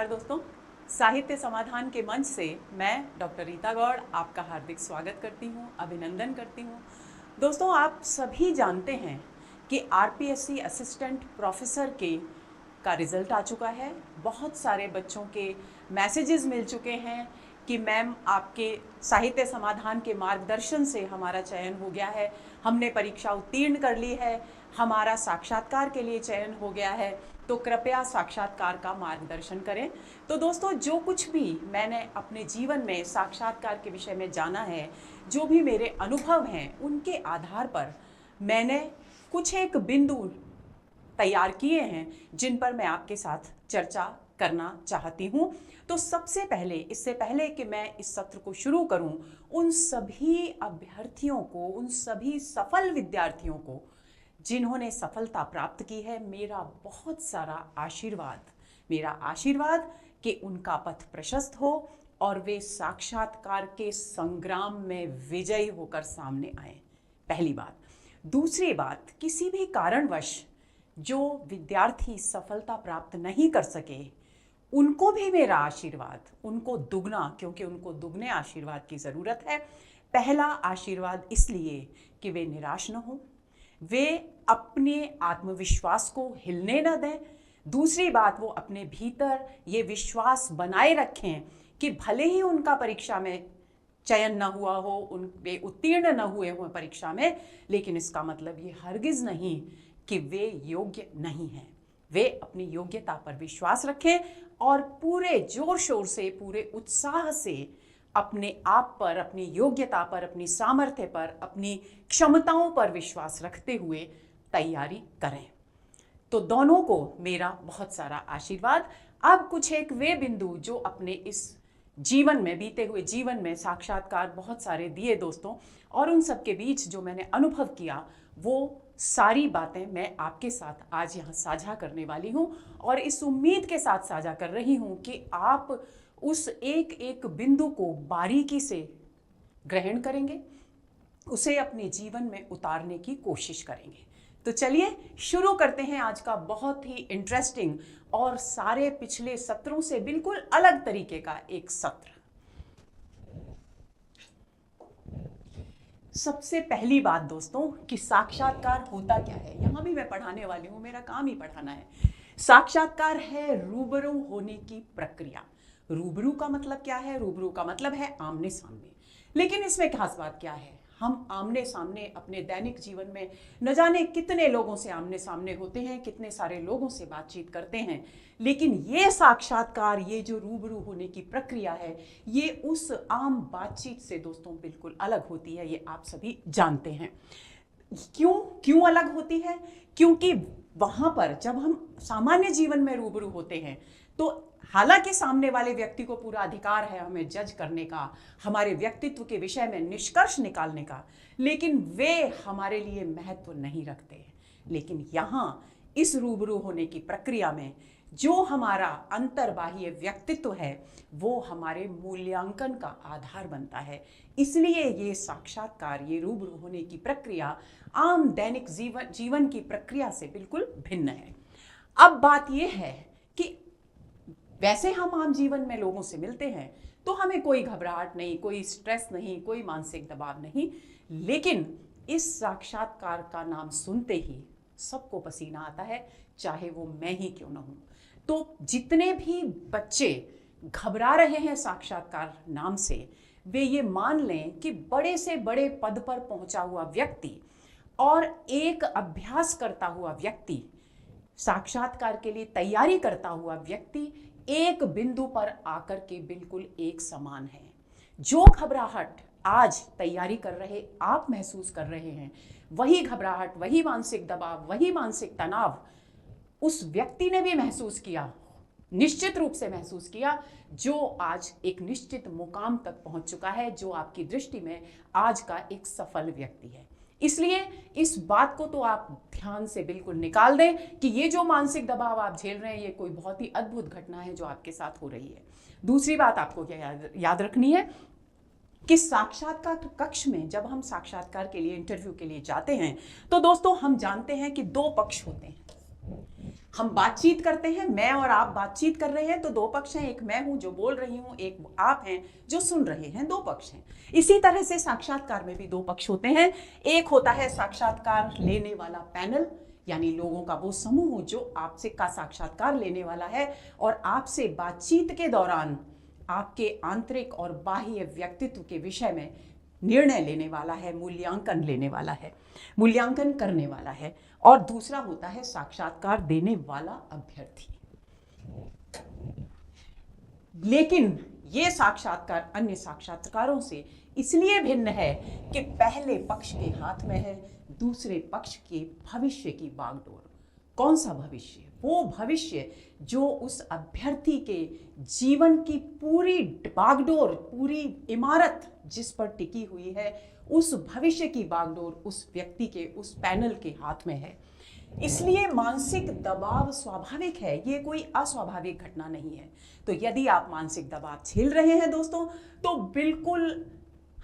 नमस्कार दोस्तों, साहित्य समाधान के मंच से मैं डॉक्टर रीता गौड़ आपका हार्दिक स्वागत करती हूँ, अभिनंदन करती हूँ। दोस्तों, आप सभी जानते हैं कि आरपीएससी असिस्टेंट प्रोफेसर का रिज़ल्ट आ चुका है। बहुत सारे बच्चों के मैसेजेस मिल चुके हैं कि मैम आपके साहित्य समाधान के मार्गदर्शन से हमारा चयन हो गया है, हमने परीक्षा उत्तीर्ण कर ली है, हमारा साक्षात्कार के लिए चयन हो गया है, तो कृपया साक्षात्कार का मार्गदर्शन करें। तो दोस्तों, जो कुछ भी मैंने अपने जीवन में साक्षात्कार के विषय में जाना है, जो भी मेरे अनुभव हैं, उनके आधार पर मैंने कुछ एक बिंदु तैयार किए हैं जिन पर मैं आपके साथ चर्चा करना चाहती हूँ। तो सबसे पहले, इससे पहले कि मैं इस सत्र को शुरू करूँ, उन सभी अभ्यर्थियों को, उन सभी सफल विद्यार्थियों को जिन्होंने सफलता प्राप्त की है, मेरा बहुत सारा आशीर्वाद, मेरा आशीर्वाद कि उनका पथ प्रशस्त हो और वे साक्षात्कार के संग्राम में विजयी होकर सामने आए। पहली बात। दूसरी बात, किसी भी कारणवश जो विद्यार्थी सफलता प्राप्त नहीं कर सके, उनको भी मेरा आशीर्वाद, उनको दुगना, क्योंकि उनको दुगने आशीर्वाद की ज़रूरत है। पहला आशीर्वाद इसलिए कि वे निराश न हो, वे अपने आत्मविश्वास को हिलने न दें। दूसरी बात, वो अपने भीतर ये विश्वास बनाए रखें कि भले ही उनका परीक्षा में चयन न हुआ हो, वे उत्तीर्ण न हुए हों परीक्षा में, लेकिन इसका मतलब ये हरगिज़ नहीं कि वे योग्य नहीं हैं। वे अपनी योग्यता पर विश्वास रखें और पूरे जोर शोर से, पूरे उत्साह से अपने आप पर, अपनी योग्यता पर, अपनी सामर्थ्य पर, अपनी क्षमताओं पर विश्वास रखते हुए तैयारी करें। तो दोनों को मेरा बहुत सारा आशीर्वाद। अब कुछ एक वे बिंदु जो अपने इस जीवन में, बीते हुए जीवन में साक्षात्कार बहुत सारे दिए दोस्तों, और उन सब के बीच जो मैंने अनुभव किया, वो सारी बातें मैं आपके साथ आज यहाँ साझा करने वाली हूँ और इस उम्मीद के साथ साझा कर रही हूँ कि आप उस एक एक बिंदु को बारीकी से ग्रहण करेंगे, उसे अपने जीवन में उतारने की कोशिश करेंगे। तो चलिए शुरू करते हैं आज का बहुत ही इंटरेस्टिंग और सारे पिछले सत्रों से बिल्कुल अलग तरीके का एक सत्र। सबसे पहली बात दोस्तों कि साक्षात्कार होता क्या है। यहाँ भी मैं पढ़ाने वाली हूँ, मेरा काम ही पढ़ाना है। साक्षात्कार है रूबरू होने की प्रक्रिया। रूबरू का मतलब क्या है? रूबरू का मतलब है आमने सामने। लेकिन इसमें खास बात क्या है? हम आमने सामने अपने दैनिक जीवन में न जाने कितने लोगों से आमने सामने होते हैं, कितने सारे लोगों से बातचीत करते हैं, लेकिन ये साक्षात्कार, ये जो रूबरू होने की प्रक्रिया है, ये उस आम बातचीत से दोस्तों बिल्कुल अलग होती है। ये आप सभी जानते हैं। क्यों अलग होती है? क्योंकि वहां पर जब हम सामान्य जीवन में रूबरू होते हैं तो हालांकि सामने वाले व्यक्ति को पूरा अधिकार है हमें जज करने का, हमारे व्यक्तित्व के विषय में निष्कर्ष निकालने का, लेकिन वे हमारे लिए महत्व नहीं रखते। लेकिन यहाँ इस रूबरू होने की प्रक्रिया में जो हमारा अंतर्बाह्य व्यक्तित्व है, वो हमारे मूल्यांकन का आधार बनता है। इसलिए ये साक्षात्कार, ये रूबरू होने की प्रक्रिया आम दैनिक जीवन की प्रक्रिया से बिल्कुल भिन्न है। अब बात यह है कि वैसे हम आम जीवन में लोगों से मिलते हैं तो हमें कोई घबराहट नहीं, कोई स्ट्रेस नहीं, कोई मानसिक दबाव नहीं, लेकिन इस साक्षात्कार का नाम सुनते ही सबको पसीना आता है, चाहे वो मैं ही क्यों ना हूं। तो जितने भी बच्चे घबरा रहे हैं साक्षात्कार नाम से, वे ये मान लें कि बड़े से बड़े पद पर पहुंचा हुआ व्यक्ति और एक अभ्यास करता हुआ व्यक्ति, साक्षात्कार के लिए तैयारी करता हुआ व्यक्ति एक बिंदु पर आकर के बिल्कुल एक समान है। जो घबराहट आज तैयारी कर रहे आप महसूस कर रहे हैं, वही घबराहट, वही मानसिक दबाव, वही मानसिक तनाव उस व्यक्ति ने भी महसूस किया, निश्चित रूप से महसूस किया, जो आज एक निश्चित मुकाम तक पहुंच चुका है, जो आपकी दृष्टि में आज का एक सफल व्यक्ति है। इसलिए इस बात को तो आप ध्यान से बिल्कुल निकाल दें कि ये जो मानसिक दबाव आप झेल रहे हैं, ये कोई बहुत ही अद्भुत घटना है जो आपके साथ हो रही है। दूसरी बात आपको क्या याद रखनी है कि साक्षात्कार कक्ष में जब हम साक्षात्कार के लिए, इंटरव्यू के लिए जाते हैं, तो दोस्तों हम जानते हैं कि दो पक्ष होते हैं। हम बातचीत करते हैं, मैं और आप बातचीत कर रहे हैं तो दो पक्ष हैं, एक मैं हूं जो बोल रही हूं, एक आप हैं जो सुन रहे हैं, दो पक्ष हैं। इसी तरह से साक्षात्कार में भी दो पक्ष होते हैं। एक होता है साक्षात्कार लेने वाला पैनल, यानी लोगों का वो समूह जो आपसे का साक्षात्कार लेने वाला है और आपसे बातचीत के दौरान आपके आंतरिक और बाह्य व्यक्तित्व के विषय में निर्णय लेने वाला है, मूल्यांकन लेने वाला है, मूल्यांकन करने वाला है। और दूसरा होता है साक्षात्कार देने वाला अभ्यर्थी। लेकिन ये साक्षात्कार अन्य साक्षात्कारों से इसलिए भिन्न है कि पहले पक्ष के हाथ में है दूसरे पक्ष के भविष्य की बागडोर। कौन सा भविष्य? वो भविष्य जो उस अभ्यर्थी के जीवन की पूरी बागडोर, पूरी इमारत जिस पर टिकी हुई है, उस भविष्य की बागडोर उस व्यक्ति के, उस पैनल के हाथ में है। इसलिए मानसिक दबाव स्वाभाविक है, ये कोई अस्वाभाविक घटना नहीं है। तो यदि आप मानसिक दबाव झेल रहे हैं दोस्तों, तो बिल्कुल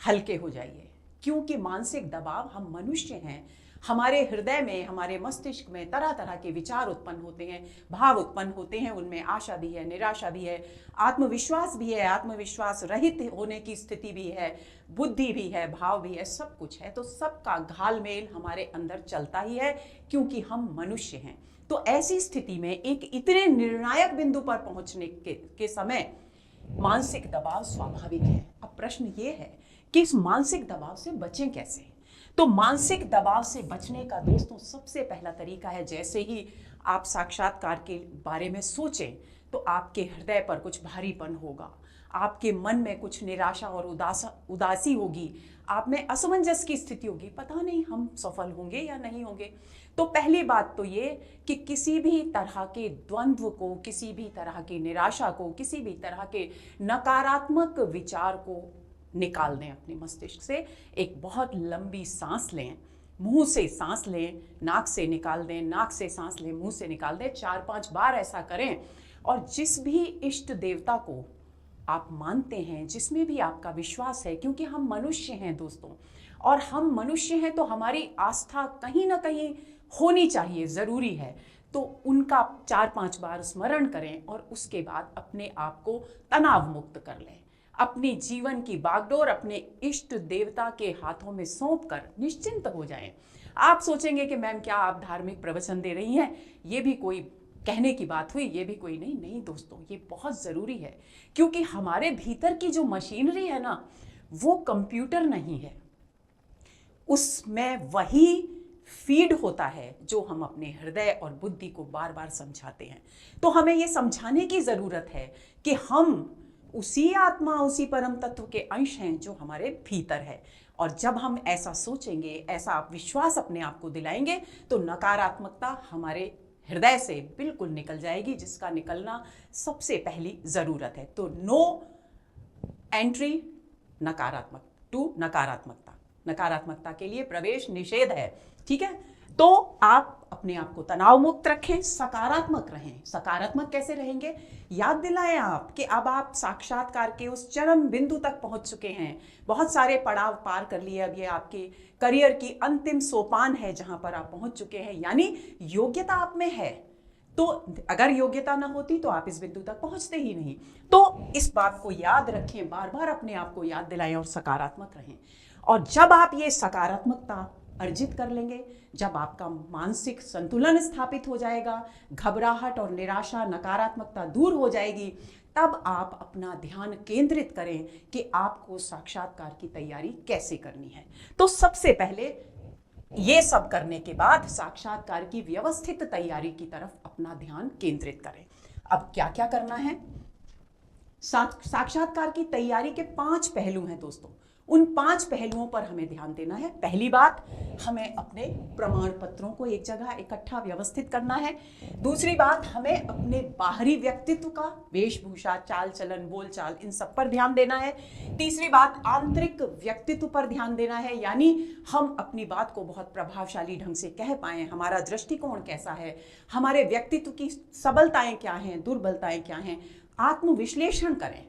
हल्के हो जाइए, क्योंकि मानसिक दबाव, हम मनुष्य हैं, हमारे हृदय में, हमारे मस्तिष्क में तरह तरह के विचार उत्पन्न होते हैं, भाव उत्पन्न होते हैं। उनमें आशा भी है, निराशा भी है, आत्मविश्वास भी है, आत्मविश्वास रहित होने की स्थिति भी है, बुद्धि भी है, भाव भी है, सब कुछ है। तो सबका घालमेल हमारे अंदर चलता ही है, क्योंकि हम मनुष्य हैं। तो ऐसी स्थिति में एक इतने निर्णायक बिंदु पर पहुंचने के समय मानसिक दबाव स्वाभाविक है। अब प्रश्न ये है कि इस मानसिक दबाव से बचें कैसे? तो मानसिक दबाव से बचने का दोस्तों सबसे पहला तरीका है, जैसे ही आप साक्षात्कार के बारे में सोचें तो आपके हृदय पर कुछ भारीपन होगा, आपके मन में कुछ निराशा और उदासी होगी, आप में असमंजस की स्थिति होगी, पता नहीं हम सफल होंगे या नहीं होंगे। तो पहली बात तो ये कि किसी भी तरह के द्वंद्व को, किसी भी तरह की निराशा को, किसी भी तरह के नकारात्मक विचार को निकाल दें अपने मस्तिष्क से। एक बहुत लंबी सांस लें, मुंह से सांस लें, नाक से निकाल दें, नाक से सांस लें, मुंह से निकाल दें, 4-5 बार ऐसा करें। और जिस भी इष्ट देवता को आप मानते हैं, जिसमें भी आपका विश्वास है, क्योंकि हम मनुष्य हैं दोस्तों, और हम मनुष्य हैं तो हमारी आस्था कहीं ना कहीं होनी चाहिए, ज़रूरी है। तो उनका 4-5 बार स्मरण करें और उसके बाद अपने आप को तनाव मुक्त कर लें। अपनी जीवन की बागडोर अपने इष्ट देवता के हाथों में सौंपकर निश्चिंत हो जाएं। आप सोचेंगे कि मैम क्या आप धार्मिक प्रवचन दे रही हैं, ये भी कोई कहने की बात हुई, ये भी कोई नहीं दोस्तों, ये बहुत ज़रूरी है। क्योंकि हमारे भीतर की जो मशीनरी है ना, वो कंप्यूटर नहीं है, उसमें वही फीड होता है जो हम अपने हृदय और बुद्धि को बार बार समझाते हैं। तो हमें ये समझाने की ज़रूरत है कि हम उसी आत्मा, उसी परम तत्व के अंश हैं जो हमारे भीतर है। और जब हम ऐसा सोचेंगे, ऐसा विश्वास अपने आप को दिलाएंगे, तो नकारात्मकता हमारे हृदय से बिल्कुल निकल जाएगी, जिसका निकलना सबसे पहली ज़रूरत है। तो नो एंट्री नकारात्मकता, नकारात्मकता के लिए प्रवेश निषेध है, ठीक है। तो आप अपने आप को तनाव मुक्त रखें, सकारात्मक रहें। सकारात्मक कैसे रहेंगे? याद दिलाएं आप कि अब आप साक्षात्कार के उस चरम बिंदु तक पहुंच चुके हैं, बहुत सारे पड़ाव पार कर लिए, अब ये आपके करियर की अंतिम सोपान है जहां पर आप पहुंच चुके हैं, यानी योग्यता आप में है। तो अगर योग्यता ना होती तो आप इस बिंदु तक पहुंचते ही नहीं। तो इस बात को याद रखें, बार बार अपने आप को याद दिलाएं और सकारात्मक रहें। और जब आप ये सकारात्मकता अर्जित कर लेंगे, जब आपका मानसिक संतुलन स्थापित हो जाएगा, घबराहट और निराशा, नकारात्मकता दूर हो जाएगी, तब आप अपना ध्यान केंद्रित करें कि आपको साक्षात्कार की तैयारी कैसे करनी है। तो सबसे पहले ये सब करने के बाद साक्षात्कार की व्यवस्थित तैयारी की तरफ अपना ध्यान केंद्रित करें। अब क्या क्या करना है? साक्षात्कार की तैयारी के 5 पहलू हैं दोस्तों। उन 5 पहलुओं पर हमें ध्यान देना है। पहली बात, हमें अपने प्रमाण पत्रों को एक जगह इकट्ठा व्यवस्थित करना है। दूसरी बात, हमें अपने बाहरी व्यक्तित्व का, वेशभूषा, चाल चलन, बोलचाल, इन सब पर ध्यान देना है। तीसरी बात, आंतरिक व्यक्तित्व पर ध्यान देना है, यानी हम अपनी बात को बहुत प्रभावशाली ढंग से कह पाएं, हमारा दृष्टिकोण कैसा है, हमारे व्यक्तित्व की सबलताएं क्या हैं, दुर्बलताएं क्या हैं, आत्मविश्लेषण करें।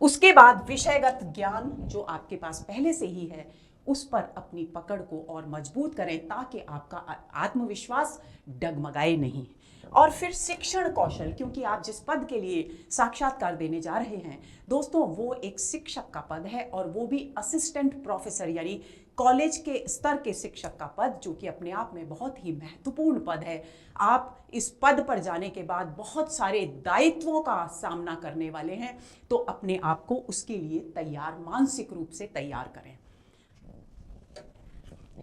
उसके बाद विषयगत ज्ञान जो आपके पास पहले से ही है उस पर अपनी पकड़ को और मजबूत करें ताकि आपका आत्मविश्वास डगमगाए नहीं। और फिर शिक्षण कौशल, क्योंकि आप जिस पद के लिए साक्षात्कार देने जा रहे हैं दोस्तों, वो एक शिक्षक का पद है, और वो भी असिस्टेंट प्रोफेसर यानी कॉलेज के स्तर के शिक्षक का पद, जो कि अपने आप में बहुत ही महत्वपूर्ण पद है। आप इस पद पर जाने के बाद बहुत सारे दायित्वों का सामना करने वाले हैं, तो अपने आप को उसके लिए तैयार, मानसिक रूप से तैयार करें।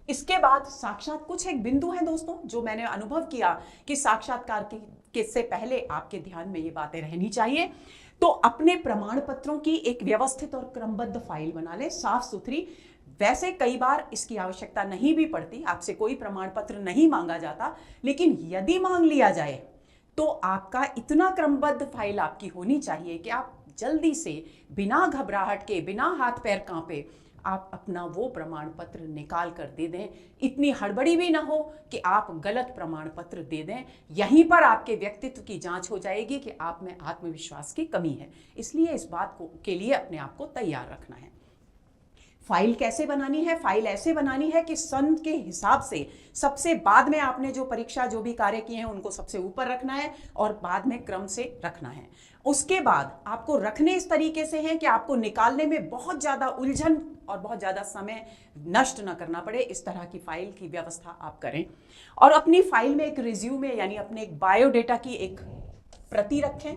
इसके बाद साक्षात कुछ एक बिंदु है दोस्तों जो मैंने अनुभव किया कि साक्षात्कार के से पहले आपके ध्यान में ये बातें रहनी चाहिए। तो अपने प्रमाण पत्रों की एक व्यवस्थित और क्रमबद्ध फाइल बना लें, साफ सुथरी। वैसे कई बार इसकी आवश्यकता नहीं भी पड़ती, आपसे कोई प्रमाण पत्र नहीं मांगा जाता, लेकिन यदि मांग लिया जाए तो आपका इतना क्रमबद्ध फाइल आपकी होनी चाहिए कि आप जल्दी से, बिना घबराहट के, बिना हाथ पैर कांपे, आप अपना वो प्रमाण पत्र निकाल कर दे दें। इतनी हड़बड़ी भी ना हो कि आप गलत प्रमाण पत्र दे दें। यहीं पर आपके व्यक्तित्व की जांच हो जाएगी कि आप में आत्मविश्वास की कमी है। इसलिए इस बात को के लिए अपने आप को तैयार रखना है। फाइल कैसे बनानी है? फाइल ऐसे बनानी है कि सन के हिसाब से सबसे बाद में आपने जो परीक्षा, जो भी कार्य किए हैं उनको सबसे ऊपर रखना है और बाद में क्रम से रखना है। उसके बाद आपको रखने इस तरीके से हैं कि आपको निकालने में बहुत ज़्यादा उलझन और बहुत ज़्यादा समय नष्ट न करना पड़े। इस तरह की फाइल की व्यवस्था आप करें। और अपनी फाइल में एक रिज्यूमे यानी अपने एक बायोडेटा की एक प्रति रखें,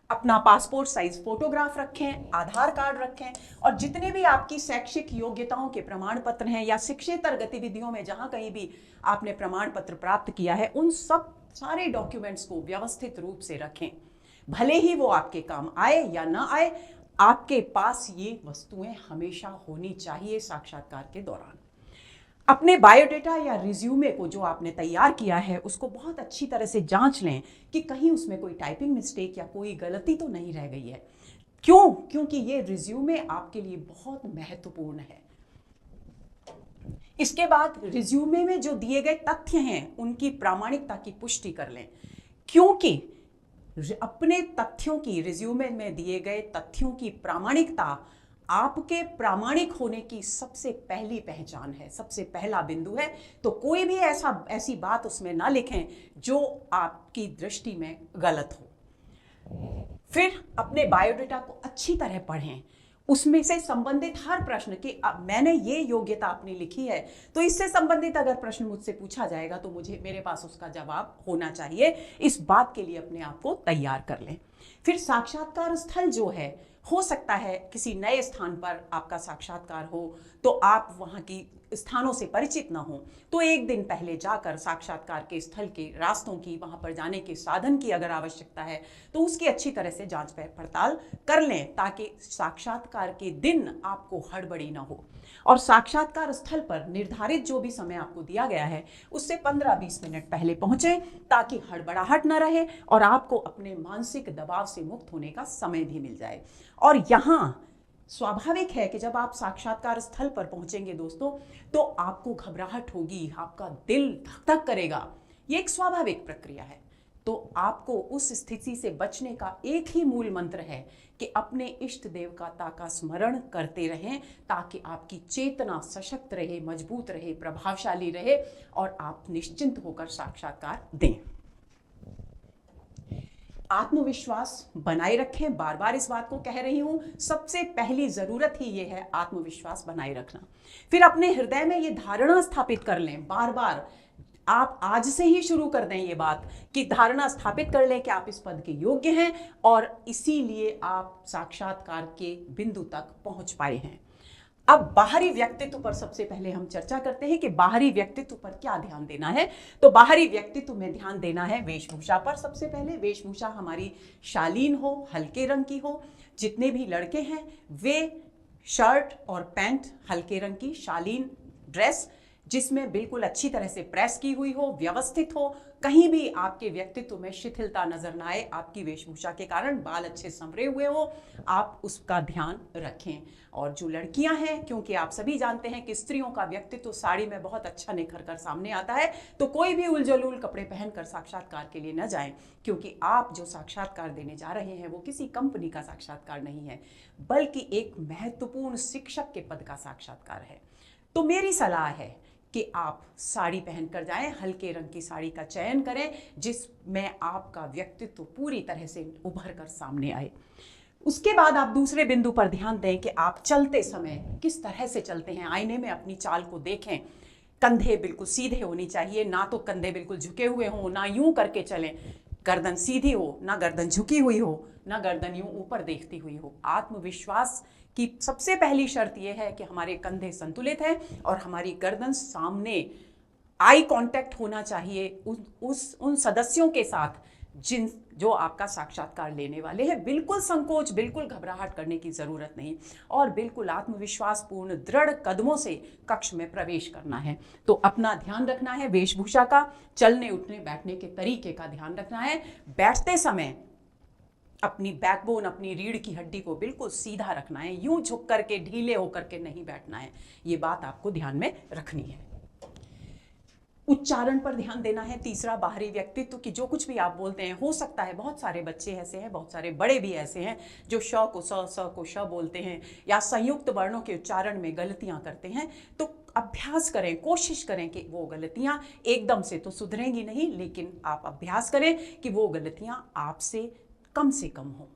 अपना पासपोर्ट साइज फोटोग्राफ रखें, आधार कार्ड रखें, और जितने भी आपकी शैक्षिक योग्यताओं के प्रमाण पत्र हैं या शिक्षेतर गतिविधियों में जहां कहीं भी आपने प्रमाण पत्र प्राप्त किया है, उन सब सारे डॉक्यूमेंट्स को व्यवस्थित रूप से रखें। भले ही वो आपके काम आए या ना आए, आपके पास ये वस्तुएं हमेशा होनी चाहिए साक्षात्कार के दौरान। अपने बायोडेटा या रिज्यूमे को जो आपने तैयार किया है उसको बहुत अच्छी तरह से जांच लें कि कहीं उसमें कोई टाइपिंग मिस्टेक या कोई गलती तो नहीं रह गई है। क्यों? क्योंकि ये रिज्यूमे आपके लिए बहुत महत्वपूर्ण है। इसके बाद रिज्यूमे में जो दिए गए तथ्य हैं उनकी प्रामाणिकता की पुष्टि कर लें, क्योंकि अपने तथ्यों की, रिज्यूमे में दिए गए तथ्यों की प्रामाणिकता आपके प्रामाणिक होने की सबसे पहली पहचान है, सबसे पहला बिंदु है। तो कोई भी ऐसी बात उसमें ना लिखें जो आपकी दृष्टि में गलत हो। फिर अपने बायोडेटा को अच्छी तरह पढ़ें, उसमें से संबंधित हर प्रश्न कि मैंने ये योग्यता अपनी लिखी है, तो इससे संबंधित अगर प्रश्न मुझसे पूछा जाएगा तो मेरे पास उसका जवाब होना चाहिए। इस बात के लिए अपने आप को तैयार कर लें। फिर साक्षात्कार स्थल जो है, हो सकता है किसी नए स्थान पर आपका साक्षात्कार हो तो आप वहाँ की स्थानों से परिचित ना हो, तो एक दिन पहले जाकर साक्षात्कार के स्थल के रास्तों की, वहाँ पर जाने के साधन की अगर आवश्यकता है तो उसकी अच्छी तरह से जांच पड़ताल कर लें ताकि साक्षात्कार के दिन आपको हड़बड़ी ना हो। और साक्षात्कार स्थल पर निर्धारित जो भी समय आपको दिया गया है उससे 15-20 मिनट पहले पहुंचें ताकि हड़बड़ाहट न रहे और आपको अपने मानसिक दबाव से मुक्त होने का समय भी मिल जाए। और यहाँ स्वाभाविक है कि जब आप साक्षात्कार स्थल पर पहुंचेंगे दोस्तों तो आपको घबराहट होगी, आपका दिल धक धक करेगा। ये एक स्वाभाविक प्रक्रिया है। तो आपको उस स्थिति से बचने का एक ही मूल मंत्र है कि अपने इष्ट देवता का स्मरण करते रहें ताकि आपकी चेतना सशक्त रहे, मजबूत रहे, प्रभावशाली रहे और आप निश्चिंत होकर साक्षात्कार दें। आत्मविश्वास बनाए रखें, बार बार इस बात को कह रही हूं, सबसे पहली जरूरत ही ये है आत्मविश्वास बनाए रखना। फिर अपने हृदय में ये धारणा स्थापित कर लें, बार बार आप आज से ही शुरू कर दें ये बात कि धारणा स्थापित कर लें कि आप इस पद के योग्य हैं और इसीलिए आप साक्षात्कार के बिंदु तक पहुंच पाए हैं। अब बाहरी व्यक्तित्व पर सबसे पहले हम चर्चा करते हैं कि बाहरी व्यक्तित्व पर क्या ध्यान देना है। तो बाहरी व्यक्तित्व में ध्यान देना है वेशभूषा पर। सबसे पहले वेशभूषा हमारी शालीन हो, हल्के रंग की हो। जितने भी लड़के हैं वे शर्ट और पैंट हल्के रंग की शालीन ड्रेस जिसमें बिल्कुल अच्छी तरह से प्रेस की हुई हो, व्यवस्थित हो, कहीं भी आपके व्यक्तित्व में शिथिलता नजर ना आए, आपकी वेशभूषा के कारण बाल अच्छे संवरे हुए हो, आप उसका ध्यान रखें। और जो लड़कियां हैं, क्योंकि आप सभी जानते हैं कि स्त्रियों का व्यक्तित्व साड़ी में बहुत अच्छा निखर कर सामने आता है, तो कोई भी उलझुल कपड़े पहनकर साक्षात्कार के लिए न जाएं, क्योंकि आप जो साक्षात्कार देने जा रहे हैं वो किसी कंपनी का साक्षात्कार नहीं है, बल्कि एक महत्वपूर्ण शिक्षक के पद का साक्षात्कार है। तो मेरी सलाह है कि आप साड़ी पहनकर जाएं, हल्के रंग की साड़ी का चयन करें जिसमें आपका व्यक्तित्व पूरी तरह से उभर कर सामने आए। उसके बाद आप दूसरे बिंदु पर ध्यान दें कि आप चलते समय किस तरह से चलते हैं। आईने में अपनी चाल को देखें। कंधे बिल्कुल सीधे होनी चाहिए, ना तो कंधे बिल्कुल झुके हुए हों, ना यूं करके चलें। गर्दन सीधी हो, ना गर्दन झुकी हुई हो, ना गर्दन यूं ऊपर देखती हुई हो। आत्मविश्वास की सबसे पहली शर्त यह है कि हमारे कंधे संतुलित हैं और हमारी गर्दन सामने, आई कांटेक्ट होना चाहिए उन सदस्यों के साथ जो आपका साक्षात्कार लेने वाले हैं। बिल्कुल संकोच, बिल्कुल घबराहट करने की जरूरत नहीं और बिल्कुल आत्मविश्वास पूर्ण दृढ़ कदमों से कक्ष में प्रवेश करना है। तो अपना ध्यान रखना है वेशभूषा का, चलने उठने बैठने के तरीके का ध्यान रखना है। बैठते समय अपनी बैकबोन, अपनी रीढ़ की हड्डी को बिल्कुल सीधा रखना है, यूं झुक करके ढीले होकर के नहीं बैठना है। ये बात आपको ध्यान में रखनी है। उच्चारण पर ध्यान देना है। तीसरा, बाहरी व्यक्तित्व की जो कुछ भी आप बोलते हैं, हो सकता है बहुत सारे बच्चे ऐसे हैं, बहुत सारे बड़े भी ऐसे हैं जो श को स को श बोलते हैं या संयुक्त वर्णों के उच्चारण में गलतियां करते हैं। तो अभ्यास करें, कोशिश करें कि वो गलतियां एकदम से तो सुधरेंगी नहीं, लेकिन आप अभ्यास करें कि वो गलतियां आपसे कम से कम हो।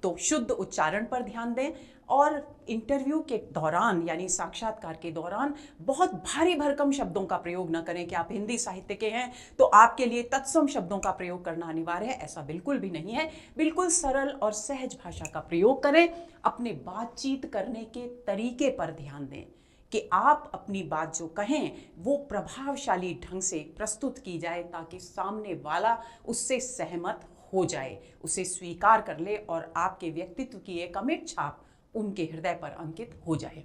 तो शुद्ध उच्चारण पर ध्यान दें और इंटरव्यू के दौरान यानी साक्षात्कार के दौरान बहुत भारी भरकम शब्दों का प्रयोग न करें कि आप हिंदी साहित्य के हैं तो आपके लिए तत्सम शब्दों का प्रयोग करना अनिवार्य है। ऐसा बिल्कुल भी नहीं है। बिल्कुल सरल और सहज भाषा का प्रयोग करें। अपने बातचीत करने के तरीके पर ध्यान दें कि आप अपनी बात जो कहें वो प्रभावशाली ढंग से प्रस्तुत की जाए ताकि सामने वाला उससे सहमत हो जाए, उसे स्वीकार कर ले और आपके व्यक्तित्व की एक अमिट छाप उनके हृदय पर अंकित हो जाए।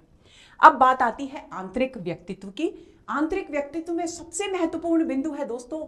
अब बात आती है आंतरिक व्यक्तित्व की। आंतरिक व्यक्तित्व में सबसे महत्वपूर्ण बिंदु है दोस्तों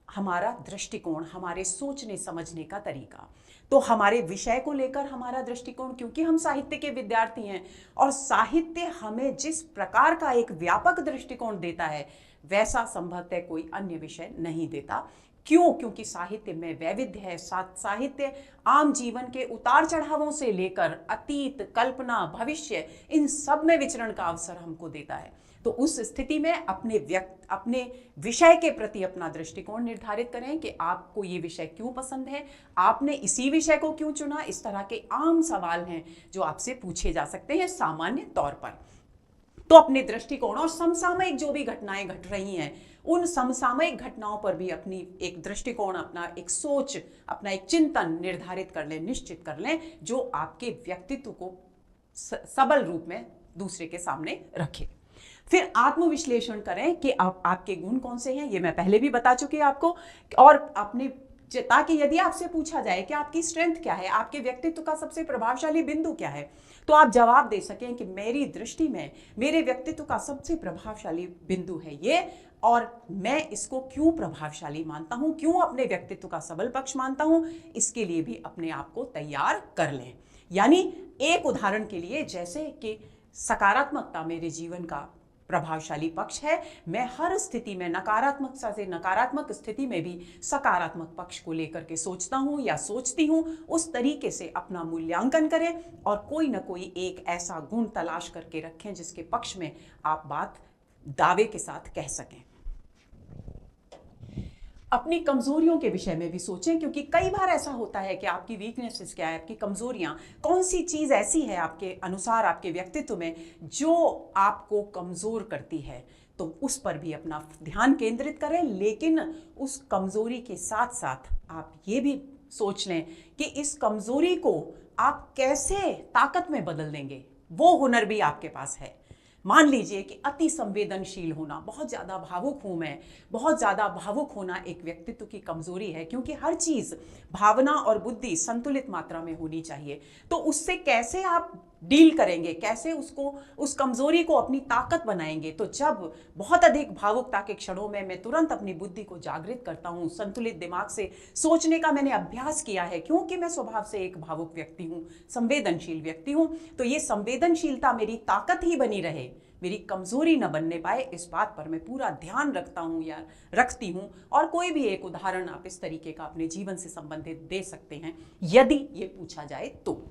हमारा दृष्टिकोण, हमारे सोचने समझने का तरीका। तो हमारे विषय को लेकर हमारा दृष्टिकोण, क्योंकि हम साहित्य के विद्यार्थी हैं और साहित्य हमें जिस प्रकार का एक व्यापक दृष्टिकोण देता है वैसा संभवतः कोई अन्य विषय नहीं देता। क्यों? क्योंकि साहित्य में वैविध्य है। साहित्य आम जीवन के उतार चढ़ावों से लेकर अतीत, कल्पना, भविष्य, इन सब में विचरण का अवसर हमको देता है। तो उस स्थिति में अपने विषय के प्रति अपना दृष्टिकोण निर्धारित करें कि आपको ये विषय क्यों पसंद है, आपने इसी विषय को क्यों चुना। इस तरह के आम सवाल हैं जो आपसे पूछे जा सकते हैं सामान्य तौर पर। तो अपने दृष्टिकोण और समसामयिक जो भी घटनाएं घट रही हैं उन समसामयिक घटनाओं पर भी अपनी एक दृष्टिकोण, अपना एक सोच, अपना एक चिंतन निर्धारित कर लें, निश्चित कर लें जो आपके व्यक्तित्व को सबल रूप में दूसरे के सामने रखे। फिर आत्मविश्लेषण करें कि आपके गुण कौन से हैं, ये मैं पहले भी बता चुकी हूं आपको। और अपने ताकि यदि आपसे पूछा जाए कि आपकी स्ट्रेंथ क्या है, आपके व्यक्तित्व का सबसे प्रभावशाली बिंदु क्या है, तो आप जवाब दे सकें कि मेरी दृष्टि में मेरे व्यक्तित्व का सबसे प्रभावशाली बिंदु है ये, और मैं इसको क्यों प्रभावशाली मानता हूं, क्यों अपने व्यक्तित्व का सबल पक्ष मानता हूं, इसके लिए भी अपने आप को तैयार कर लें। यानी एक उदाहरण के लिए, जैसे कि सकारात्मकता मेरे जीवन का प्रभावशाली पक्ष है, मैं हर स्थिति में नकारात्मकता से नकारात्मक स्थिति में भी सकारात्मक पक्ष को लेकर के सोचता हूं या सोचती हूं। उस तरीके से अपना मूल्यांकन करें और कोई ना कोई एक ऐसा गुण तलाश करके रखें जिसके पक्ष में आप बात दावे के साथ कह सकें। अपनी कमजोरियों के विषय में भी सोचें, क्योंकि कई बार ऐसा होता है कि आपकी वीकनेसेस क्या है, आपकी कमजोरियां कौन सी चीज ऐसी है आपके अनुसार, आपके व्यक्तित्व में जो आपको कमजोर करती है। तो उस पर भी अपना ध्यान केंद्रित करें, लेकिन उस कमजोरी के साथ साथ आप ये भी सोच लें कि इस कमजोरी को आप कैसे ताकत में बदल देंगे। वो हुनर भी आपके पास है। मान लीजिए कि अति संवेदनशील होना, बहुत ज़्यादा भावुक हूँ मैं, बहुत ज़्यादा भावुक होना एक व्यक्तित्व की कमजोरी है, क्योंकि हर चीज़ भावना और बुद्धि संतुलित मात्रा में होनी चाहिए। तो उससे कैसे आप डील करेंगे, कैसे उसको, उस कमजोरी को अपनी ताकत बनाएंगे। तो जब बहुत अधिक भावुकता के क्षणों में मैं तुरंत अपनी बुद्धि को जागृत करता हूँ, संतुलित दिमाग से सोचने का मैंने अभ्यास किया है, क्योंकि मैं स्वभाव से एक भावुक व्यक्ति हूँ, संवेदनशील व्यक्ति हूँ, तो ये संवेदनशीलता मेरी ताकत ही बनी रहे, मेरी कमजोरी न बनने पाए, इस बात पर मैं पूरा ध्यान रखता हूं या रखती हूं। और कोई भी एक उदाहरण आप इस तरीके का अपने जीवन से संबंधित दे सकते हैं यदि ये पूछा जाए तो।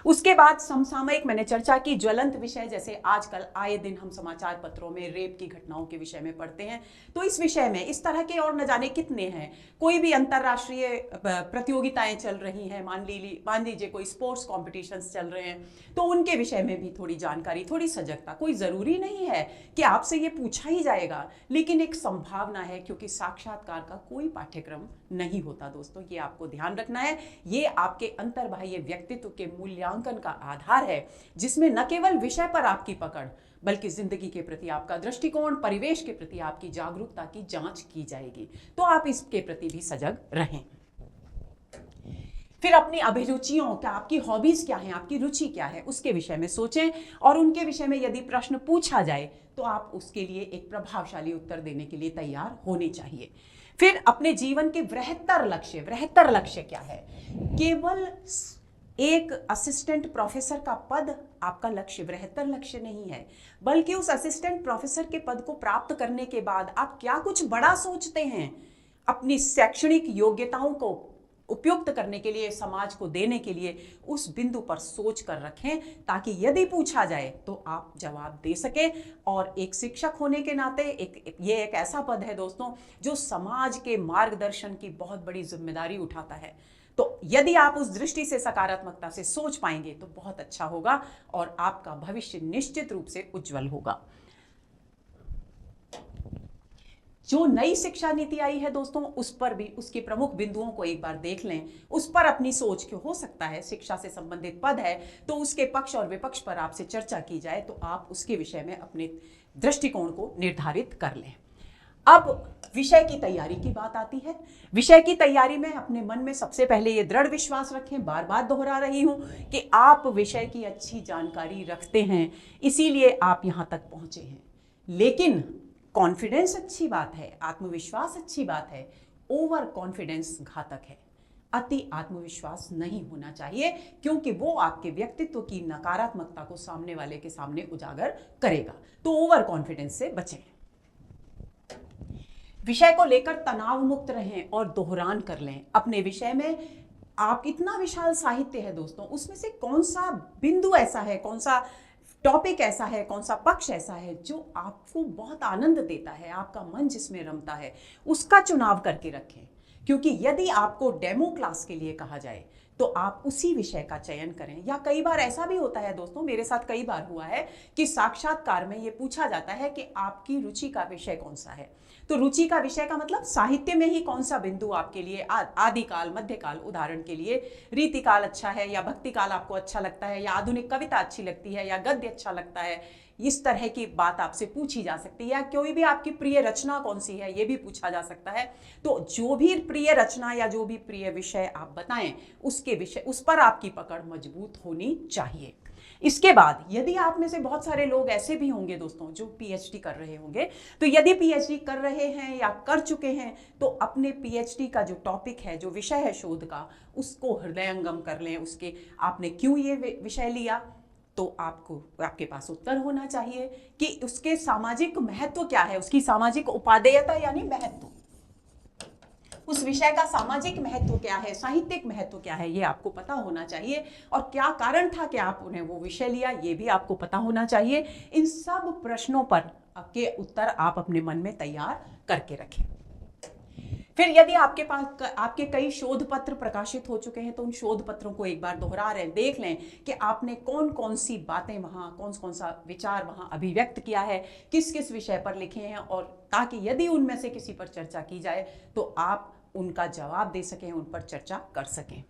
उसके बाद समसामयिक मैंने चर्चा की, ज्वलंत विषय, जैसे आजकल आए दिन हम समाचार पत्रों में रेप की घटनाओं के विषय में पढ़ते हैं, तो इस विषय में इस तरह के और न जाने कितने हैं। कोई भी अंतर्राष्ट्रीय प्रतियोगिताएं चल रही हैं, मान लीजिए कोई स्पोर्ट्स कॉम्पिटिशन्स चल रहे हैं, तो उनके विषय में भी थोड़ी जानकारी, थोड़ी सजगता। कोई जरूरी नहीं है कि आपसे ये पूछा ही जाएगा, लेकिन एक संभावना है, क्योंकि साक्षात्कार का कोई पाठ्यक्रम नहीं होता दोस्तों, ये आपको ध्यान रखना है। ये आपके अंतर्बाह्य व्यक्तित्व के मूल्यांकन का आधार है, जिसमें न केवल विषय पर आपकी पकड़, बल्कि जिंदगी के प्रति आपका दृष्टिकोण, परिवेश के प्रति आपकी जागरूकता की जांच की जाएगी। तो आप इसके प्रति भी सजग रहें। फिर अपनी अभिरुचियों, क्या आपकी हॉबीज क्या हैं, आपकी रुचि क्या है, उसके विषय में सोचें, और उनके विषय में यदि प्रश्न पूछा जाए तो आप उसके लिए एक प्रभावशाली उत्तर देने के लिए तैयार होने चाहिए। फिर अपने जीवन के वृहत्तर लक्ष्य क्या है? केवल एक असिस्टेंट प्रोफेसर का पद आपका लक्ष्य, वृहत्तर लक्ष्य नहीं है, बल्कि उस असिस्टेंट प्रोफेसर के पद को प्राप्त करने के बाद आप क्या कुछ बड़ा सोचते हैं, अपनी शैक्षणिक योग्यताओं को उपयुक्त करने के लिए, समाज को देने के लिए, उस बिंदु पर सोच कर रखें, ताकि यदि पूछा जाए तो आप जवाब दे सकें। और एक शिक्षक होने के नाते ये एक ऐसा पद है दोस्तों जो समाज के मार्गदर्शन की बहुत बड़ी जिम्मेदारी उठाता है। तो यदि आप उस दृष्टि से सकारात्मकता से सोच पाएंगे तो बहुत अच्छा होगा और आपका भविष्य निश्चित रूप से उज्जवल होगा। जो नई शिक्षा नीति आई है दोस्तों, उस पर भी, उसके प्रमुख बिंदुओं को एक बार देख लें, उस पर अपनी सोच, क्यों हो सकता है शिक्षा से संबंधित पद है तो उसके पक्ष और विपक्ष पर आपसे चर्चा की जाए, तो आप उसके विषय में अपने दृष्टिकोण को निर्धारित कर लें। अब विषय की तैयारी की बात आती है। विषय की तैयारी में अपने मन में सबसे पहले ये दृढ़ विश्वास रखें, बार बार दोहरा रही हूं, कि आप विषय की अच्छी जानकारी रखते हैं, इसीलिए आप यहां तक पहुंचे हैं। लेकिन कॉन्फिडेंस अच्छी बात है, आत्मविश्वास अच्छी बात है, ओवर कॉन्फिडेंस घातक है। अति आत्मविश्वास नहीं होना चाहिए, क्योंकि वो आपके व्यक्तित्व की नकारात्मकता को सामने वाले के सामने उजागर करेगा। तो ओवर कॉन्फिडेंस से बचें। विषय को लेकर तनाव मुक्त रहें और दोहरान कर लें। अपने विषय में आप, इतना विशाल साहित्य है दोस्तों, उसमें से कौन सा बिंदु ऐसा है, कौन सा टॉपिक ऐसा है, कौन सा पक्ष ऐसा है जो आपको बहुत आनंद देता है, आपका मन जिसमें रमता है, उसका चुनाव करके रखें। क्योंकि यदि आपको डेमो क्लास के लिए कहा जाए तो आप उसी विषय का चयन करें। या कई बार ऐसा भी होता है दोस्तों, मेरे साथ कई बार हुआ है कि साक्षात्कार में ये पूछा जाता है कि आपकी रुचि का विषय कौन सा है। तो रुचि का विषय का मतलब साहित्य में ही कौन सा बिंदु आपके लिए आदिकाल, मध्यकाल, उदाहरण के लिए रीतिकाल अच्छा है, या भक्तिकाल आपको अच्छा लगता है, या आधुनिक कविता अच्छी लगती है, या गद्य अच्छा लगता है, इस तरह की बात आपसे पूछी जा सकती है। या कोई भी आपकी प्रिय रचना कौन सी है, ये भी पूछा जा सकता है। तो जो भी प्रिय रचना या जो भी प्रिय विषय आप बताएं, उसके विषय, उस पर आपकी पकड़ मजबूत होनी चाहिए। इसके बाद यदि आप में से बहुत सारे लोग ऐसे भी होंगे दोस्तों जो पीएचडी कर रहे होंगे, तो यदि पीएचडी कर रहे हैं या कर चुके हैं तो अपने पीएचडी का जो टॉपिक है, जो विषय है शोध का, उसको हृदयंगम कर लें। उसके आपने क्यों ये विषय लिया, तो आपके पास उत्तर होना चाहिए कि उसके सामाजिक महत्व क्या है, उसकी सामाजिक उपादेयता यानी महत्व, उस विषय का सामाजिक महत्व क्या है, साहित्यिक महत्व क्या है, ये आपको पता होना चाहिए। और क्या कारण था कि आपने वो विषय लिया, ये भी आपको पता होना चाहिए। इन सब प्रश्नों पर आपके उत्तर आप अपने मन में तैयार करके रखें। फिर यदि आपके पास आपके कई शोध पत्र प्रकाशित हो चुके हैं तो उन शोध पत्रों को एक बार दोहरा रहे, देख लें कि आपने कौन कौन सी बातें वहाँ, कौन कौन सा विचार वहाँ अभिव्यक्त किया है, किस किस विषय पर लिखे हैं, और ताकि यदि उनमें से किसी पर चर्चा की जाए तो आप उनका जवाब दे सकें, उन पर चर्चा कर सकें।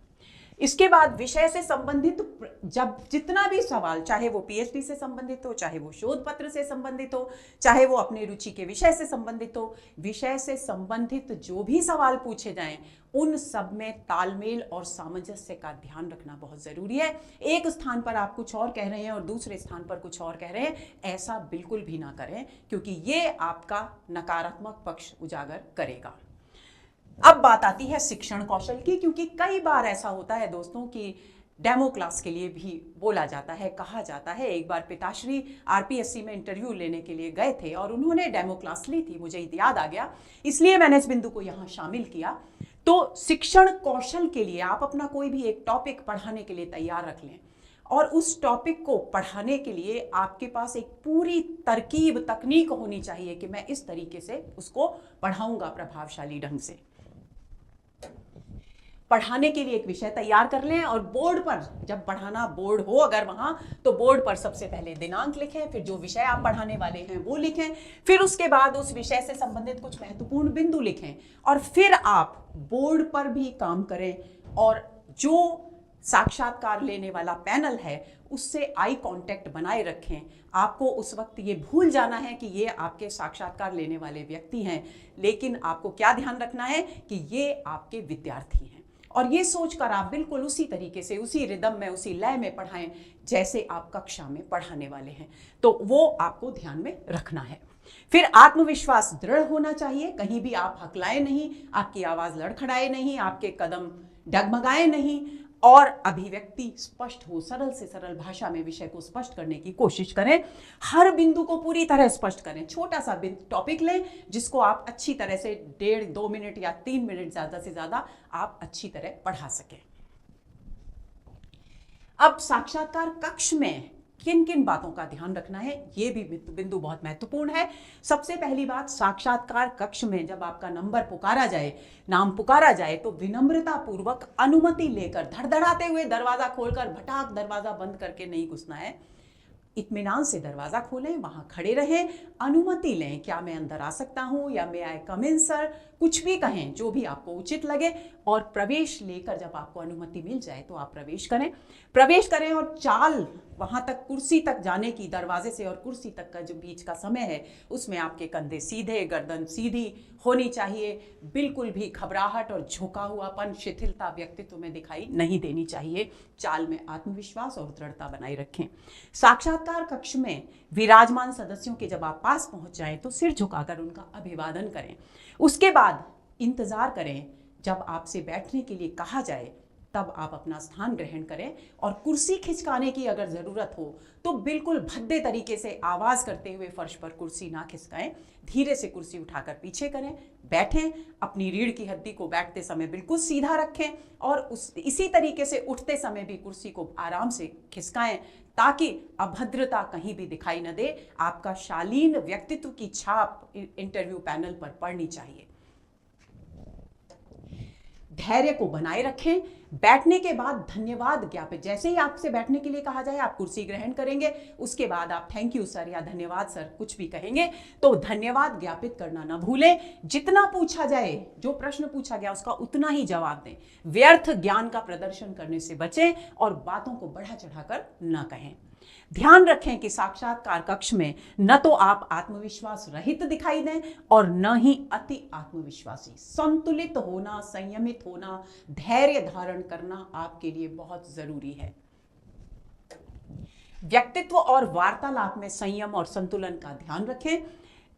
इसके बाद विषय से संबंधित जब जितना भी सवाल, चाहे वो पीएचडी से संबंधित हो, चाहे वो शोध पत्र से संबंधित हो, चाहे वो अपने रुचि के विषय से संबंधित हो, विषय से संबंधित जो भी सवाल पूछे जाएं उन सब में तालमेल और सामंजस्य का ध्यान रखना बहुत जरूरी है। एक स्थान पर आप कुछ और कह रहे हैं और दूसरे स्थान पर कुछ और कह रहे हैं, ऐसा बिल्कुल भी ना करें, क्योंकि ये आपका नकारात्मक पक्ष उजागर करेगा। अब बात आती है शिक्षण कौशल की, क्योंकि कई बार ऐसा होता है दोस्तों कि डेमो क्लास के लिए भी बोला जाता है, कहा जाता है। एक बार पिताश्री आरपीएससी में इंटरव्यू लेने के लिए गए थे और उन्होंने डेमो क्लास ली थी, मुझे याद आ गया, इसलिए मैंने इस बिंदु को यहाँ शामिल किया। तो शिक्षण कौशल के लिए आप अपना कोई भी एक टॉपिक पढ़ाने के लिए तैयार रख लें, और उस टॉपिक को पढ़ाने के लिए आपके पास एक पूरी तरकीब, तकनीक होनी चाहिए कि मैं इस तरीके से उसको पढ़ाऊंगा प्रभावशाली ढंग से। पढ़ाने के लिए एक विषय तैयार कर लें और बोर्ड पर, जब पढ़ाना बोर्ड हो अगर वहां, तो बोर्ड पर सबसे पहले दिनांक लिखें, फिर जो विषय आप पढ़ाने वाले हैं वो लिखें, फिर उसके बाद उस विषय से संबंधित कुछ महत्वपूर्ण बिंदु लिखें, और फिर आप बोर्ड पर भी काम करें और जो साक्षात्कार लेने वाला पैनल है उससे आई कांटेक्ट बनाए रखें। आपको उस वक्त ये भूल जाना है कि ये आपके साक्षात्कार लेने वाले व्यक्ति हैं, लेकिन आपको क्या ध्यान रखना है कि ये आपके विद्यार्थी हैं, और ये सोचकर आप बिल्कुल उसी तरीके से, उसी रिदम में, उसी लय में पढ़ाएं जैसे आप कक्षा में पढ़ाने वाले हैं। तो वो आपको ध्यान में रखना है। फिर आत्मविश्वास दृढ़ होना चाहिए, कहीं भी आप हकलाए नहीं, आपकी आवाज लड़खड़ाए नहीं, आपके कदम डगमगाए नहीं, और अभिव्यक्ति स्पष्ट हो, सरल से सरल भाषा में विषय को स्पष्ट करने की कोशिश करें। हर बिंदु को पूरी तरह स्पष्ट करें। छोटा सा टॉपिक लें जिसको आप अच्छी तरह से 1.5-2 मिनट या 3 मिनट ज्यादा से ज्यादा आप अच्छी तरह पढ़ा सकें। अब साक्षात्कार कक्ष में किन किन बातों का ध्यान रखना है, यह भी बिंदु बहुत महत्वपूर्ण है। सबसे पहली बात, साक्षात्कार कक्ष में जब आपका नंबर पुकारा जाए, नाम पुकारा जाए, तो विनम्रता पूर्वक अनुमति लेकर, धड़धड़ाते हुए दरवाजा खोलकर भटाक दरवाजा बंद करके नहीं घुसना है। इत्मीनान से दरवाजा खोलें, वहां खड़े रहें, अनुमति लें, क्या मैं अंदर आ सकता हूं, या मे आई कम इन सर, कुछ भी कहें जो भी आपको उचित लगे, और प्रवेश लेकर जब आपको अनुमति मिल जाए तो आप प्रवेश करें और चाल वहां तक, कुर्सी तक जाने की, दरवाजे से और कुर्सी तक का जो बीच का समय है उसमें आपके कंधे सीधे, गर्दन सीधी होनी चाहिए। बिल्कुल भी घबराहट और झुका हुआपन, शिथिलता व्यक्तित्व में दिखाई नहीं देनी चाहिए। चाल में आत्मविश्वास और दृढ़ता बनाए रखें। साक्षात्कार कक्ष में विराजमान सदस्यों के जब आप पास पहुंच जाएं तो सिर झुकाकर उनका अभिवादन करें। उसके बाद इंतजार करें, जब आपसे बैठने के लिए कहा जाए तब आप अपना स्थान ग्रहण करें, और कुर्सी खिसकाने की अगर जरूरत हो तो बिल्कुल भद्दे तरीके से आवाज करते हुए फर्श पर कुर्सी ना खिसकाएं, धीरे से कुर्सी उठाकर पीछे करें, बैठें, अपनी रीढ़ की हड्डी को बैठते समय बिल्कुल सीधा रखें, और इसी तरीके से उठते समय भी कुर्सी को आराम से खिसकाएं, ताकि अभद्रता कहीं भी दिखाई न दे। आपका शालीन व्यक्तित्व की छाप इंटरव्यू पैनल पर पड़नी चाहिए। धैर्य को बनाए रखें। बैठने के बाद धन्यवाद ज्ञापित, जैसे ही आपसे बैठने के लिए कहा जाए आप कुर्सी ग्रहण करेंगे, उसके बाद आप थैंक यू सर या धन्यवाद सर कुछ भी कहेंगे, तो धन्यवाद ज्ञापित करना ना भूलें। जितना पूछा जाए, जो प्रश्न पूछा गया उसका उतना ही जवाब दें। व्यर्थ ज्ञान का प्रदर्शन करने से बचें और बातों को बढ़ा चढ़ाकर ना कहें। ध्यान रखें कि साक्षात्कार कक्ष में न तो आप आत्मविश्वास रहित दिखाई दें और न ही अति आत्मविश्वासी। संतुलित होना, संयमित होना, धैर्य धारण करना आपके लिए बहुत जरूरी है। व्यक्तित्व और वार्तालाप में संयम और संतुलन का ध्यान रखें।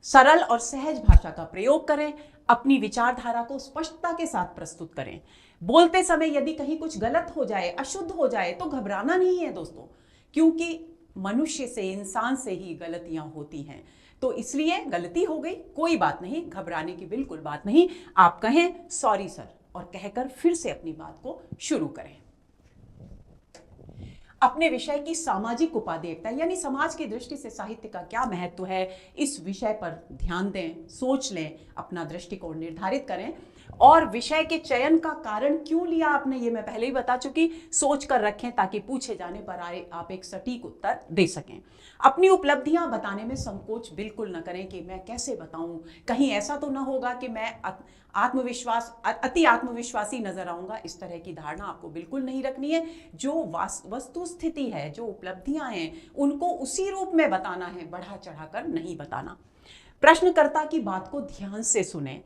सरल और सहज भाषा का प्रयोग करें। अपनी विचारधारा को स्पष्टता के साथ प्रस्तुत करें। बोलते समय यदि कहीं कुछ गलत हो जाए, अशुद्ध हो जाए, तो घबराना नहीं है दोस्तों, क्योंकि मनुष्य से, इंसान से ही गलतियां होती हैं। तो इसलिए गलती हो गई, कोई बात नहीं, घबराने की बिल्कुल बात नहीं। आप कहें सॉरी सर और कहकर फिर से अपनी बात को शुरू करें। अपने विषय की सामाजिक उपादेयता यानी समाज की दृष्टि से साहित्य का क्या महत्व है, इस विषय पर ध्यान दें, सोच लें, अपना दृष्टिकोण निर्धारित करें। और विषय के चयन का कारण क्यों लिया आपने, ये मैं पहले ही बता चुकी। सोच कर रखें ताकि पूछे जाने पर आए आप एक सटीक उत्तर दे सकें। अपनी उपलब्धियां बताने में संकोच बिल्कुल न करें कि मैं कैसे बताऊं, कहीं ऐसा तो ना होगा कि मैं अति आत्मविश्वासी नजर आऊंगा। इस तरह की धारणा आपको बिल्कुल नहीं रखनी है। जो वस्तु स्थिति है, जो उपलब्धियां हैं, उनको उसी रूप में बताना है, बढ़ा चढ़ाकर नहीं बताना। प्रश्नकर्ता की बात को ध्यान से सुने,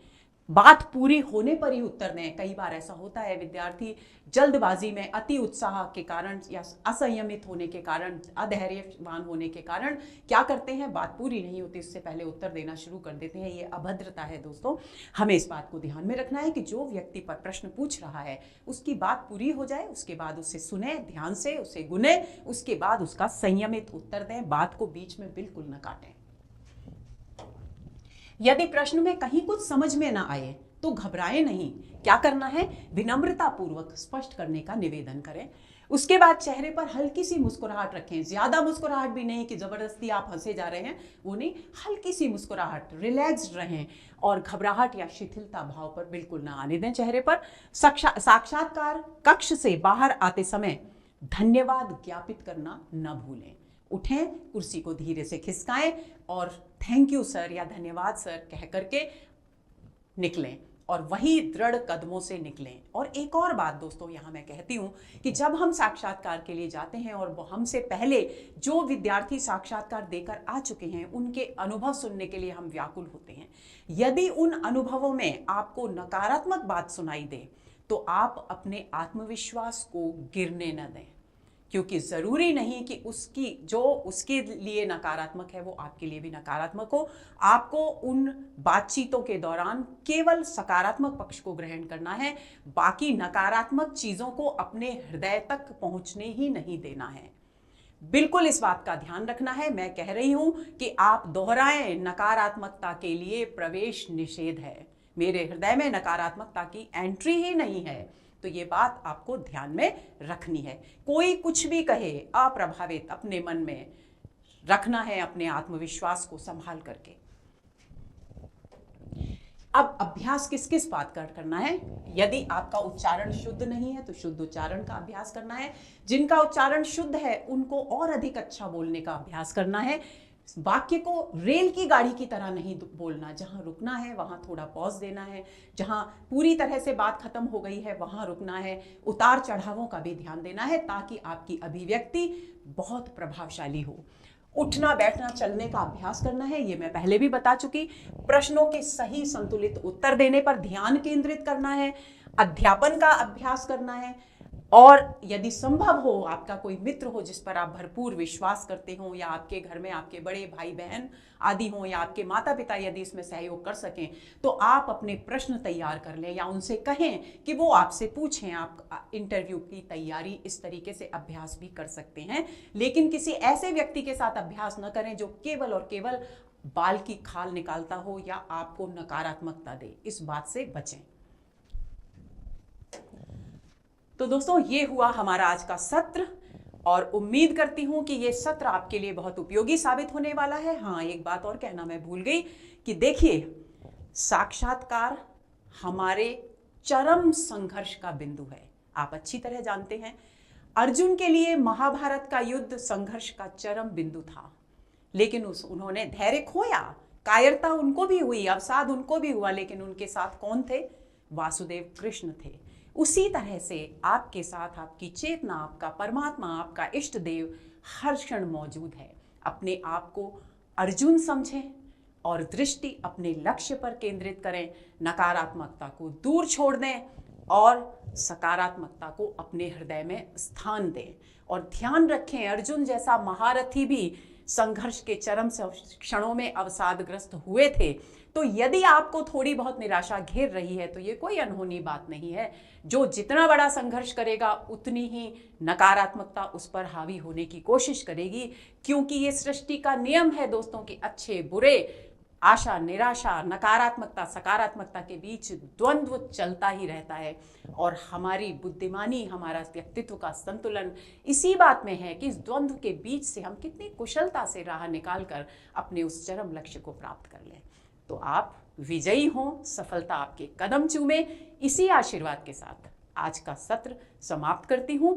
बात पूरी होने पर ही उत्तर दें। कई बार ऐसा होता है विद्यार्थी जल्दबाजी में, अति उत्साह के कारण या असंयमित होने के कारण, अधैर्यवान होने के कारण क्या करते हैं, बात पूरी नहीं होती इससे पहले उत्तर देना शुरू कर देते हैं। ये अभद्रता है दोस्तों। हमें इस बात को ध्यान में रखना है कि जो व्यक्ति पर प्रश्न पूछ रहा है उसकी बात पूरी हो जाए, उसके बाद उसे सुने ध्यान से, उसे गुने, उसके बाद उसका संयमित उत्तर दें। बात को बीच में बिल्कुल न काटें। यदि प्रश्न में कहीं कुछ समझ में ना आए तो घबराएं नहीं। क्या करना है, विनम्रता पूर्वक स्पष्ट करने का निवेदन करें। उसके बाद चेहरे पर हल्की सी मुस्कुराहट रखें। ज्यादा मुस्कुराहट भी नहीं कि जबरदस्ती आप हंसे जा रहे हैं, वो नहीं, हल्की सी मुस्कुराहट, रिलैक्स्ड रहें और घबराहट या शिथिलता भाव पर बिल्कुल ना आने दें चेहरे पर। साक्षात्कार कक्ष से बाहर आते समय धन्यवाद ज्ञापित करना न भूलें। उठें, कुर्सी को धीरे से खिसकाएं और थैंक यू सर या धन्यवाद सर कह करके निकलें और वही दृढ़ कदमों से निकलें। और एक और बात दोस्तों यहाँ मैं कहती हूँ कि जब हम साक्षात्कार के लिए जाते हैं और हमसे पहले जो विद्यार्थी साक्षात्कार देकर आ चुके हैं उनके अनुभव सुनने के लिए हम व्याकुल होते हैं। यदि उन अनुभवों में आपको नकारात्मक बात सुनाई दे तो आप अपने आत्मविश्वास को गिरने न दें, क्योंकि जरूरी नहीं कि उसके लिए नकारात्मक है वो आपके लिए भी नकारात्मक हो। आपको उन बातचीतों के दौरान केवल सकारात्मक पक्ष को ग्रहण करना है, बाकी नकारात्मक चीजों को अपने हृदय तक पहुंचने ही नहीं देना है। बिल्कुल इस बात का ध्यान रखना है। मैं कह रही हूं कि आप दोहराएं, नकारात्मकता के लिए प्रवेश निषेध है। मेरे हृदय में नकारात्मकता की एंट्री ही नहीं है। तो ये बात आपको ध्यान में रखनी है। कोई कुछ भी कहे, अप्रभावित अपने मन में रखना है, अपने आत्मविश्वास को संभाल करके। अब अभ्यास किस किस बात का करना है। यदि आपका उच्चारण शुद्ध नहीं है तो शुद्ध उच्चारण का अभ्यास करना है। जिनका उच्चारण शुद्ध है उनको और अधिक अच्छा बोलने का अभ्यास करना है। वाक्य को रेल की गाड़ी की तरह नहीं बोलना, जहां रुकना है वहां थोड़ा पॉज देना है, जहां पूरी तरह से बात खत्म हो गई है वहां रुकना है। उतार चढ़ावों का भी ध्यान देना है ताकि आपकी अभिव्यक्ति बहुत प्रभावशाली हो। उठना बैठना चलने का अभ्यास करना है, ये मैं पहले भी बता चुकी। प्रश्नों के सही संतुलित उत्तर देने पर ध्यान केंद्रित करना है। अध्यापन का अभ्यास करना है। और यदि संभव हो, आपका कोई मित्र हो जिस पर आप भरपूर विश्वास करते हो, या आपके घर में आपके बड़े भाई बहन आदि हों, या आपके माता पिता यदि इसमें सहयोग कर सकें, तो आप अपने प्रश्न तैयार कर लें या उनसे कहें कि वो आपसे पूछें। आप इंटरव्यू की तैयारी इस तरीके से अभ्यास भी कर सकते हैं। लेकिन किसी ऐसे व्यक्ति के साथ अभ्यास न करें जो केवल और केवल बाल की खाल निकालता हो या आपको नकारात्मकता दे। इस बात से बचें। तो दोस्तों ये हुआ हमारा आज का सत्र और उम्मीद करती हूं कि ये सत्र आपके लिए बहुत उपयोगी साबित होने वाला है। हाँ, एक बात और कहना मैं भूल गई कि देखिए, साक्षात्कार हमारे चरम संघर्ष का बिंदु है। आप अच्छी तरह जानते हैं, अर्जुन के लिए महाभारत का युद्ध संघर्ष का चरम बिंदु था, लेकिन उन्होंने धैर्य खोया, कायरता उनको भी हुई, अवसाद उनको भी हुआ, लेकिन उनके साथ कौन थे? वासुदेव कृष्ण थे। उसी तरह से आपके साथ आपकी चेतना, आपका परमात्मा, आपका इष्ट देव हर क्षण मौजूद है। अपने आप को अर्जुन समझें और दृष्टि अपने लक्ष्य पर केंद्रित करें। नकारात्मकता को दूर छोड़ दें और सकारात्मकता को अपने हृदय में स्थान दें। और ध्यान रखें, अर्जुन जैसा महारथी भी संघर्ष के चरम क्षणों में अवसादग्रस्त हुए थे। तो यदि आपको थोड़ी बहुत निराशा घेर रही है तो ये कोई अनहोनी बात नहीं है। जो जितना बड़ा संघर्ष करेगा उतनी ही नकारात्मकता उस पर हावी होने की कोशिश करेगी, क्योंकि ये सृष्टि का नियम है दोस्तों कि अच्छे बुरे, आशा निराशा, नकारात्मकता सकारात्मकता के बीच द्वंद्व चलता ही रहता है। और हमारी बुद्धिमानी, हमारा व्यक्तित्व का संतुलन इसी बात में है कि इस द्वंद्व के बीच से हम कितनी कुशलता से राह निकालकर अपने उस चरम लक्ष्य को प्राप्त कर लें। तो आप विजयी हों, सफलता आपके कदम चूमे। इसी आशीर्वाद के साथ आज का सत्र समाप्त करती हूँ।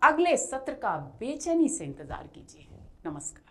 अगले सत्र का बेचैनी से इंतजार कीजिए। नमस्कार।